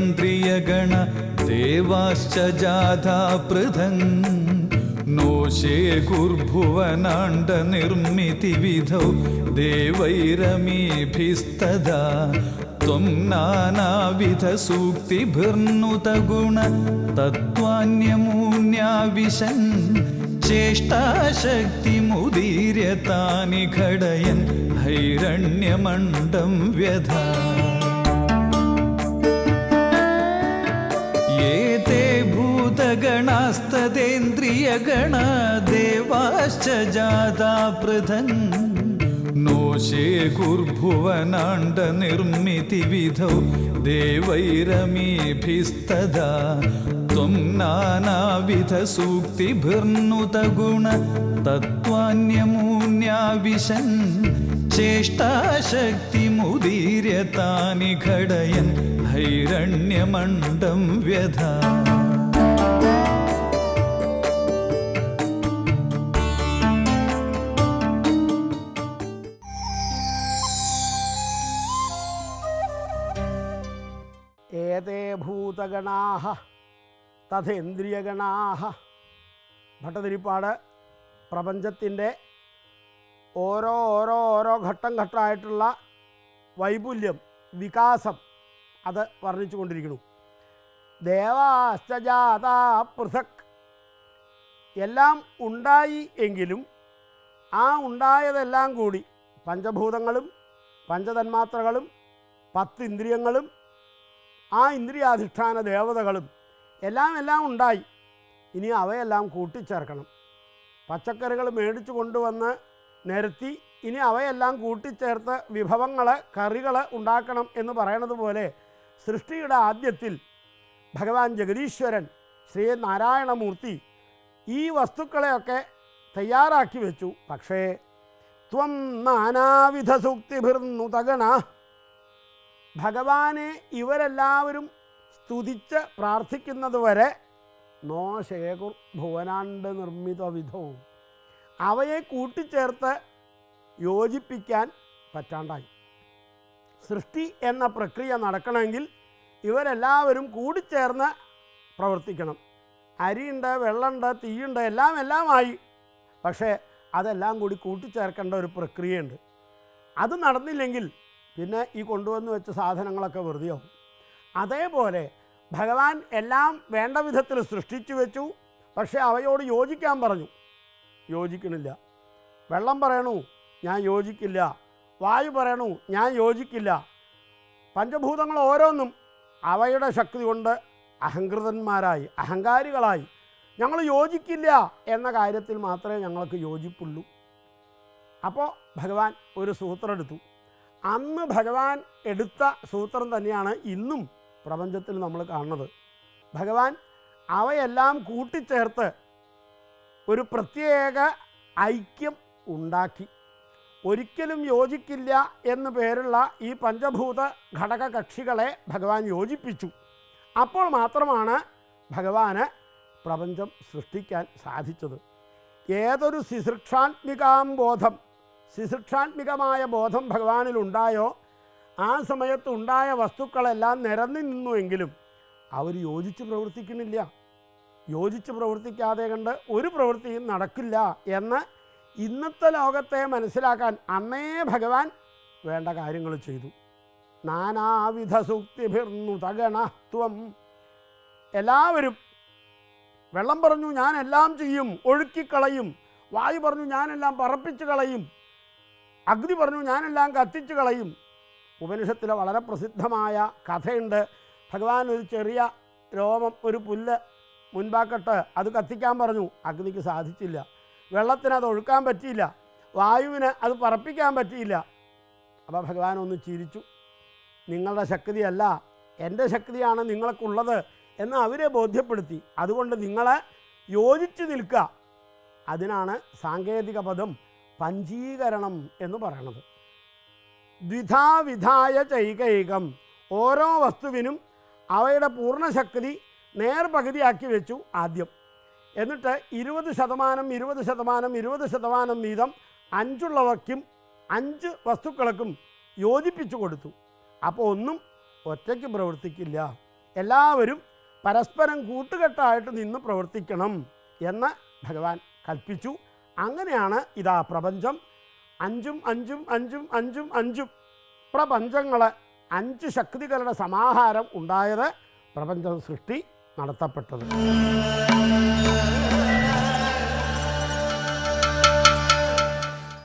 तथेन्द्रियगण देवाश्च जाता पृथङ् नो शेकुर्भुवनाण्डनिर्मितिविधौ देवैरमीभिस्तदा त्वं नानाविधसूक्तिभिर्नुतगुण तत्त्वान्यमून्याविशन् चेष्टाशक्तिमुदीर्य तानि घडयन् हैरण्यमण्डं व्यधा ये ते भूतगणास्तदेन्द्रियगणा देवाश्च जाता पृथङ् नो शेकुर्भुवनाण्डनिर्मितिविधौ देवैरमीभिस्तदा त्वं नानाविधसूक्तिभिर्नुतगुण तत्त्वान्यमून्याविशन् चेष्टाशक्तिमुदीर्य तानि घडयन् हैरण्यमण्डं व्यधा ഏതേ ഭൂതഗണാഃ തഥേന്ദ്രിയഗണാഃ. ഭട്ടതിരിപ്പാട് പ്രപഞ്ചത്തിൻ്റെ ഓരോ ഘട്ടം ഘട്ടമായിട്ടുള്ള വൈപുല്യം, വികാസം അത് വർണ്ണിച്ചു കൊണ്ടിരിക്കുന്നു. ദേവാശ്ച ജാതാ പൃഥക്. എല്ലാം ഉണ്ടായി എങ്കിലും ആ ഉണ്ടായതെല്ലാം കൂടി പഞ്ചഭൂതങ്ങളും പഞ്ചതന്മാത്രകളും 10 ഇന്ദ്രിയങ്ങളും ആ ഇന്ദ്രിയാധിഷ്ഠാന ദേവതകളും എല്ലാം ഉണ്ടായി. ഇനി അവയെല്ലാം കൂട്ടിച്ചേർക്കണം. പച്ചക്കറികൾ മേടിച്ചു കൊണ്ടുവന്ന് നിരത്തി ഇനി അവയെല്ലാം കൂട്ടിച്ചേർത്ത് വിഭവങ്ങൾ, കറികൾ ഉണ്ടാക്കണം എന്ന് പറയണത് പോലെ സൃഷ്ടിയുടെ ആദ്യത്തിൽ ഭഗവാൻ ജഗദീശ്വരൻ ശ്രീനാരായണമൂർത്തി ഈ വസ്തുക്കളെയൊക്കെ തയ്യാറാക്കി വെച്ചു. പക്ഷേ ത്വം നാനാവിധ സൂക്തിഭിർനുതഗണ. ഭഗവാനെ ഇവരെല്ലാവരും സ്തുതിച്ച് പ്രാർത്ഥിക്കുന്നതുവരെ നോ ശേകുർ ഭുവനാണ്ട് നിർമ്മിത വിധവും, അവയെ കൂട്ടിച്ചേർത്ത് യോജിപ്പിക്കാൻ പറ്റാണ്ടായി. സൃഷ്ടി എന്ന പ്രക്രിയ നടക്കണമെങ്കിൽ ഇവരെല്ലാവരും കൂടിച്ചേർന്ന് പ്രവർത്തിക്കണം. അരിയുണ്ട്, വെള്ളമുണ്ട്, തീയുണ്ട്, എല്ലാമായി. പക്ഷേ അതെല്ലാം കൂടി കൂട്ടിച്ചേർക്കേണ്ട ഒരു പ്രക്രിയയുണ്ട്. അത് നടന്നില്ലെങ്കിൽ പിന്നെ ഈ കൊണ്ടുവന്ന് വെച്ച സാധനങ്ങളൊക്കെ വെറുതെയാവും. അതേപോലെ ഭഗവാൻ എല്ലാം വേണ്ട വിധത്തിൽ സൃഷ്ടിച്ചു വെച്ചു. പക്ഷേ അവയോട് യോജിക്കാൻ പറഞ്ഞു, യോജിക്കണില്ല. വെള്ളം പറയണു, ഞാൻ യോജിക്കില്ല. വായു പറയണു, ഞാൻ യോജിക്കില്ല. പഞ്ചഭൂതങ്ങൾ ഓരോന്നും അവയുടെ ശക്തി കൊണ്ട് അഹങ്കൃതന്മാരായി, അഹങ്കാരികളായി, ഞങ്ങൾ യോജിക്കില്ല എന്ന കാര്യത്തിൽ മാത്രമേ ഞങ്ങൾക്ക് യോജിപ്പുള്ളൂ. അപ്പോൾ ഭഗവാൻ ഒരു സൂത്രം എടുത്തു. അന്ന് ഭഗവാൻ എടുത്ത സൂത്രം തന്നെയാണ് ഇന്നും പ്രപഞ്ചത്തിൽ നമ്മൾ കാണുന്നത്. ഭഗവാൻ അവയെല്ലാം കൂട്ടിച്ചേർത്ത് ഒരു പ്രത്യേക ഐക്യം ഉണ്ടാക്കി. ഒരിക്കലും യോജിക്കില്ല എന്നു പേരുള്ള ഈ പഞ്ചഭൂത ഘടക കക്ഷികളെ ഭഗവാൻ യോജിപ്പിച്ചു. അപ്പോൾ മാത്രമാണ് ഭഗവാന് പ്രപഞ്ചം സൃഷ്ടിക്കാൻ സാധിച്ചത്. ഏതൊരു ശിശിക്ഷാത്മികമായ ബോധം ഭഗവാനിലുണ്ടായോ ആ സമയത്ത് ഉണ്ടായ വസ്തുക്കളെല്ലാം നിരന്നു നിന്നുവെങ്കിലും അവർ യോജിച്ച് പ്രവർത്തിക്കുന്നില്ല. യോജിച്ച് പ്രവർത്തിക്കാതെ കണ്ട് ഒരു പ്രവൃത്തിയും നടക്കില്ല എന്ന് ഇന്നത്തെ ലോകത്തെ മനസ്സിലാക്കാൻ അന്നേ ഭഗവാൻ വേണ്ട കാര്യങ്ങൾ ചെയ്തു. നാനാവിധ സൂക്തിഭിർനുതഗണത്വം. എല്ലാവരും വെള്ളം പറഞ്ഞു ഞാൻ എല്ലാം ചെയ്യും, ഒഴുക്കിക്കളയും. വായു പറഞ്ഞു ഞാനെല്ലാം പറപ്പിച്ച് കളയും. അഗ്നി പറഞ്ഞു ഞാനെല്ലാം കത്തിച്ച് കളയും. ഉപനിഷത്തിലെ വളരെ പ്രസിദ്ധമായ കഥയുണ്ട്. ഭഗവാൻ ഒരു ചെറിയ രോമം, ഒരു പുല്ല് മുൻപാക്കട്ട് അത് കത്തിക്കാൻ പറഞ്ഞു. അഗ്നിക്ക് സാധിച്ചില്ല. വെള്ളത്തിന് അത് ഒഴുക്കാൻ പറ്റിയില്ല. വായുവിന് അത് പറപ്പിക്കാൻ പറ്റിയില്ല. അപ്പോൾ ഭഗവാൻ ഒന്ന് ചിരിച്ചു. നിങ്ങളുടെ ശക്തിയല്ല, എൻ്റെ ശക്തിയാണ് നിങ്ങൾക്കുള്ളത് എന്ന് അവരെ ബോധ്യപ്പെടുത്തി. അതുകൊണ്ട് നിങ്ങൾ യോജിച്ച് നിൽക്കുക. അതിനാണ് സാങ്കേതിക പദം പഞ്ചീകരണം എന്ന് പറയുന്നത്. ദ്വിധാവിധായ ചൈകൈകം. ഓരോ വസ്തുവിനും അവയുടെ പൂർണ്ണശക്തി നേർപകുതിയാക്കി വെച്ചു ആദ്യം. എന്നിട്ട് 20% വീതം 5 വസ്തുക്കൾക്കും യോജിപ്പിച്ചു കൊടുത്തു. അപ്പോൾ ഒന്നും ഒറ്റയ്ക്ക് പ്രവർത്തിക്കില്ല. എല്ലാവരും പരസ്പരം കൂട്ടുകെട്ടായിട്ട് നിന്ന് പ്രവർത്തിക്കണം എന്ന് ഭഗവാൻ കൽപ്പിച്ചു. അങ്ങനെയാണ് ഇതാ പ്രപഞ്ചം അഞ്ചും അഞ്ചും അഞ്ചും അഞ്ചും അഞ്ചും പ്രപഞ്ചങ്ങൾ 5 ശക്തികളുടെ സമാഹാരം ഉണ്ടായത് പ്രപഞ്ച സൃഷ്ടി നടത്തപ്പെട്ടത്.